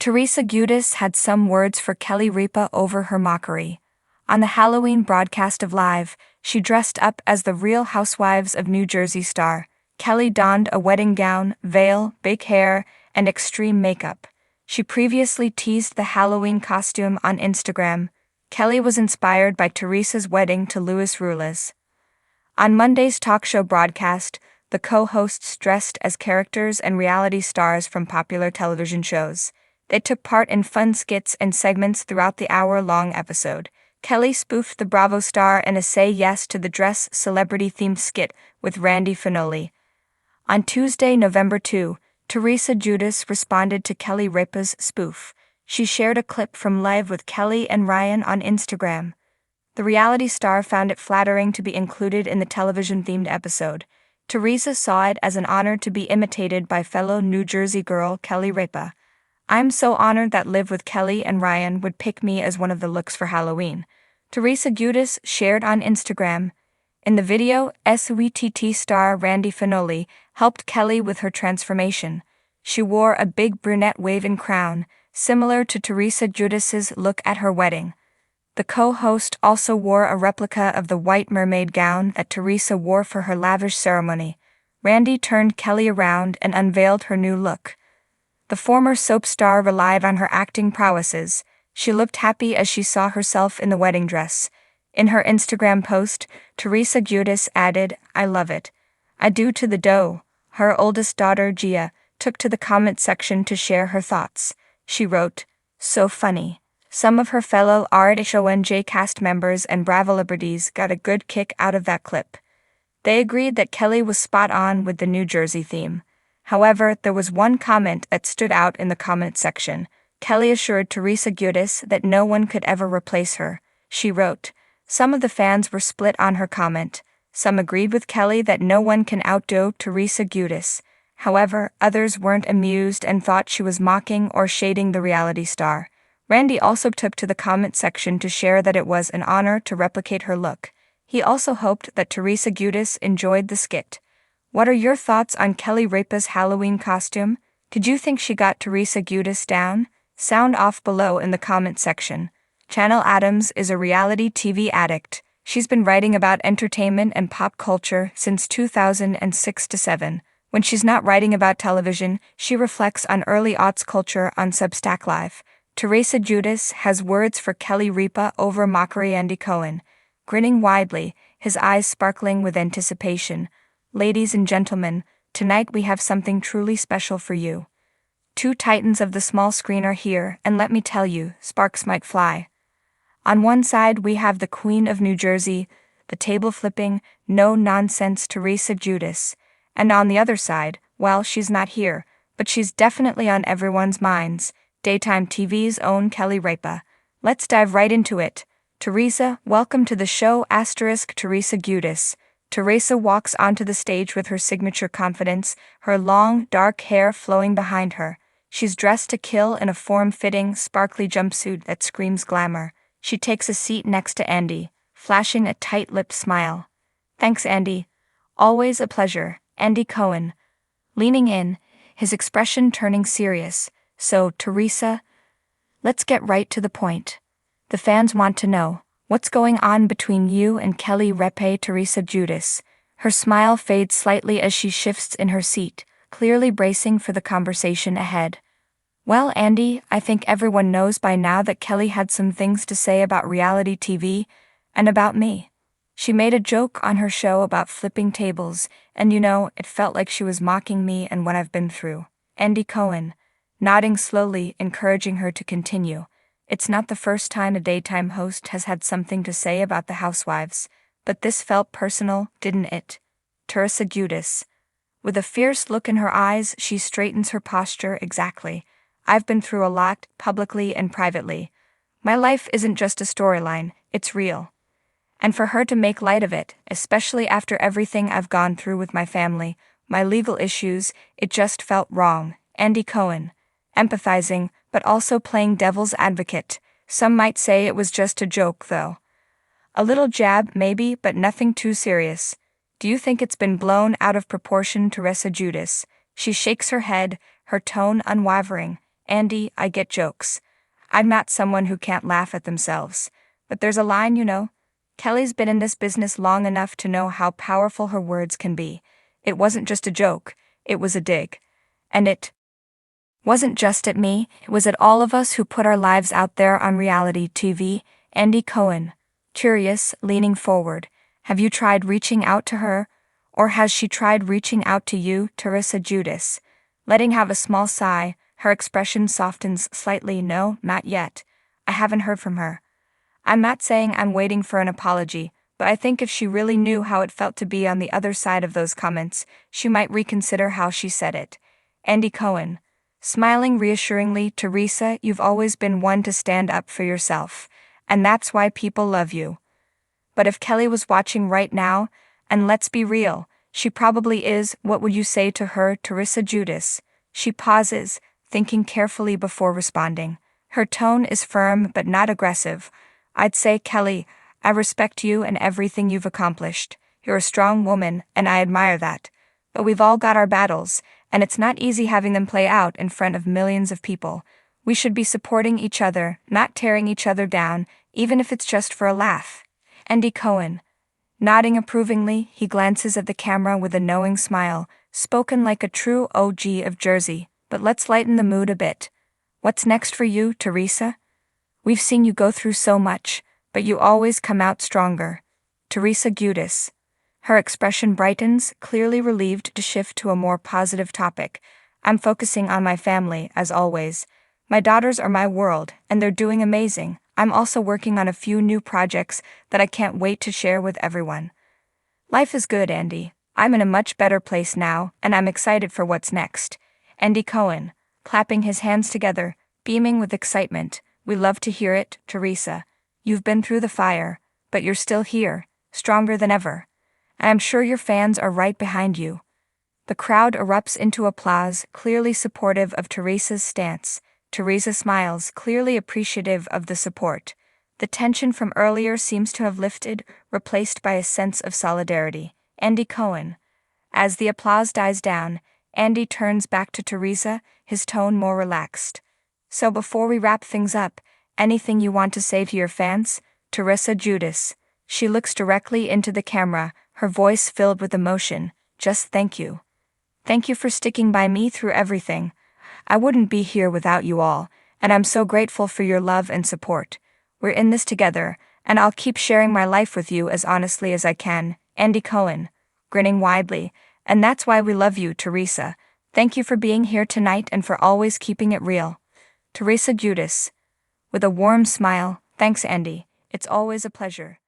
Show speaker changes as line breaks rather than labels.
Teresa Giudice had some words for Kelly Ripa over her mockery. On the Halloween broadcast of Live, she dressed up as the Real Housewives of New Jersey star. Kelly donned a wedding gown, veil, big hair, and extreme makeup. She previously teased the Halloween costume on Instagram. Kelly was inspired by Teresa's wedding to Louis Rules. On Monday's talk show broadcast, the co-hosts dressed as characters and reality stars from popular television shows. They took part in fun skits and segments throughout the hour-long episode. Kelly spoofed the Bravo star in a Say Yes to the Dress celebrity-themed skit with Randy Finoli. On Tuesday, November 2, Teresa Giudice responded to Kelly Ripa's spoof. She shared a clip from Live with Kelly and Ryan on Instagram. The reality star found it flattering to be included in the television-themed episode. Teresa saw it as an honor to be imitated by fellow New Jersey girl Kelly Ripa. "I'm so honored that Live with Kelly and Ryan would pick me as one of the looks for Halloween," Teresa Giudice shared on Instagram. In the video, SWTT star Randy Finoli helped Kelly with her transformation. She wore a big brunette waving crown, similar to Teresa Giudice's look at her wedding. The co-host also wore a replica of the white mermaid gown that Teresa wore for her lavish ceremony. Randy turned Kelly around and unveiled her new look. The former soap star relied on her acting prowesses. She looked happy as she saw herself in the wedding dress. In her Instagram post, Teresa Giudice added, "I love it. I do to the dough." Her oldest daughter, Gia, took to the comment section to share her thoughts. She wrote, "So funny." Some of her fellow RHONJ cast members and Bravo celebrities got a good kick out of that clip. They agreed that Kelly was spot on with the New Jersey theme. However, there was one comment that stood out in the comment section. Kelly assured Teresa Giudice that no one could ever replace her. She wrote, "Some of the fans were split on her comment. Some agreed with Kelly that no one can outdo Teresa Giudice. However, others weren't amused and thought she was mocking or shading the reality star." Randy also took to the comment section to share that it was an honor to replicate her look. He also hoped that Teresa Giudice enjoyed the skit. What are your thoughts on Kelly Ripa's Halloween costume? Did you think she got Teresa Giudice down? Sound off below in the comment section. Channel Adams is a reality TV addict. She's been writing about entertainment and pop culture since 2006-7. When she's not writing about television, she reflects on early aughts culture on Substack Live. Teresa Giudice has words for Kelly Ripa over mockery. Andy Cohen, grinning widely, his eyes sparkling with anticipation. "Ladies and gentlemen, tonight we have something truly special for you. Two titans of the small screen are here, and let me tell you, sparks might fly. On one side we have the Queen of New Jersey, the table-flipping, no-nonsense Teresa Giudice. And on the other side, well, she's not here, but she's definitely on everyone's minds, daytime TV's own Kelly Ripa. Let's dive right into it. Teresa, welcome to the show. Teresa Giudice." Teresa walks onto the stage with her signature confidence, her long, dark hair flowing behind her. She's dressed to kill in a form-fitting, sparkly jumpsuit that screams glamour. She takes a seat next to Andy, flashing a tight-lipped smile. "Thanks, Andy. Always a pleasure." Andy Cohen, leaning in, his expression turning serious. "So, Teresa, let's get right to the point. The fans want to know, what's going on between you and Kelly Ripa?" Teresa Giudice. Her smile fades slightly as she shifts in her seat, clearly bracing for the conversation ahead. "Well, Andy, I think everyone knows by now that Kelly had some things to say about reality TV, and about me. She made a joke on her show about flipping tables, and it felt like she was mocking me and what I've been through." Andy Cohen, nodding slowly, encouraging her to continue. It's not the first time a daytime host has had something to say about the Housewives, but this felt personal, didn't it? Teresa Giudice. With a fierce look in her eyes, she straightens her posture. "Exactly. I've been through a lot, publicly and privately. My life isn't just a storyline, it's real. And for her to make light of it, especially after everything I've gone through with my family, my legal issues, it just felt wrong." Andy Cohen, empathizing, but also playing devil's advocate. "Some might say it was just a joke, though. A little jab, maybe, but nothing too serious. Do you think it's been blown out of proportion?" Teresa Giudice. She shakes her head, her tone unwavering. Andy, I get jokes. I'm not someone who can't laugh at themselves. But there's a line, you know. Kelly's been in this business long enough to know how powerful her words can be. It wasn't just a joke, it was a dig. And it wasn't just at me, it was at all of us who put our lives out there on reality TV. Andy Cohen. Curious, leaning forward. Have you tried reaching out to her? Or has she tried reaching out to you, Teresa? Giudice. Letting have a small sigh, her expression softens slightly. No, not yet. I haven't heard from her. I'm not saying I'm waiting for an apology, but I think if she really knew how it felt to be on the other side of those comments, she might reconsider how she said it. Andy Cohen. Smiling reassuringly, Teresa, you've always been one to stand up for yourself, and that's why people love you. But if Kelly was watching right now, and let's be real, she probably is, what would you say to her, Teresa? Giudice? She pauses, thinking carefully before responding. Her tone is firm but not aggressive. I'd say, Kelly, I respect you and everything you've accomplished. You're a strong woman, and I admire that. But we've all got our battles, and it's not easy having them play out in front of millions of people. We should be supporting each other, not tearing each other down, even if it's just for a laugh. Andy Cohen. Nodding approvingly, he glances at the camera with a knowing smile, spoken like a true OG of Jersey. But let's lighten the mood a bit. What's next for you, Teresa? We've seen you go through so much, but you always come out stronger. Teresa Giudice. Her expression brightens, clearly relieved to shift to a more positive topic. I'm focusing on my family, as always. My daughters are my world, and they're doing amazing. I'm also working on a few new projects that I can't wait to share with everyone. Life is good, Andy. I'm in a much better place now, and I'm excited for what's next. Andy Cohen. Clapping his hands together, beaming with excitement. We love to hear it, Teresa. You've been through the fire, but you're still here, stronger than ever. And I'm sure your fans are right behind you. The crowd erupts into applause, clearly supportive of Teresa's stance. Teresa smiles, clearly appreciative of the support. The tension from earlier seems to have lifted, replaced by a sense of solidarity. Andy Cohen. As the applause dies down, Andy turns back to Teresa, his tone more relaxed. So before we wrap things up, anything you want to say to your fans? Teresa Giudice. She looks directly into the camera, her voice filled with emotion. Just thank you. Thank you for sticking by me through everything. I wouldn't be here without you all, and I'm so grateful for your love and support. We're in this together, and I'll keep sharing my life with you as honestly as I can. Andy Cohen. Grinning widely. And that's why we love you, Teresa. Thank you for being here tonight and for always keeping it real. Teresa Giudice. With a warm smile, thanks, Andy. It's always a pleasure.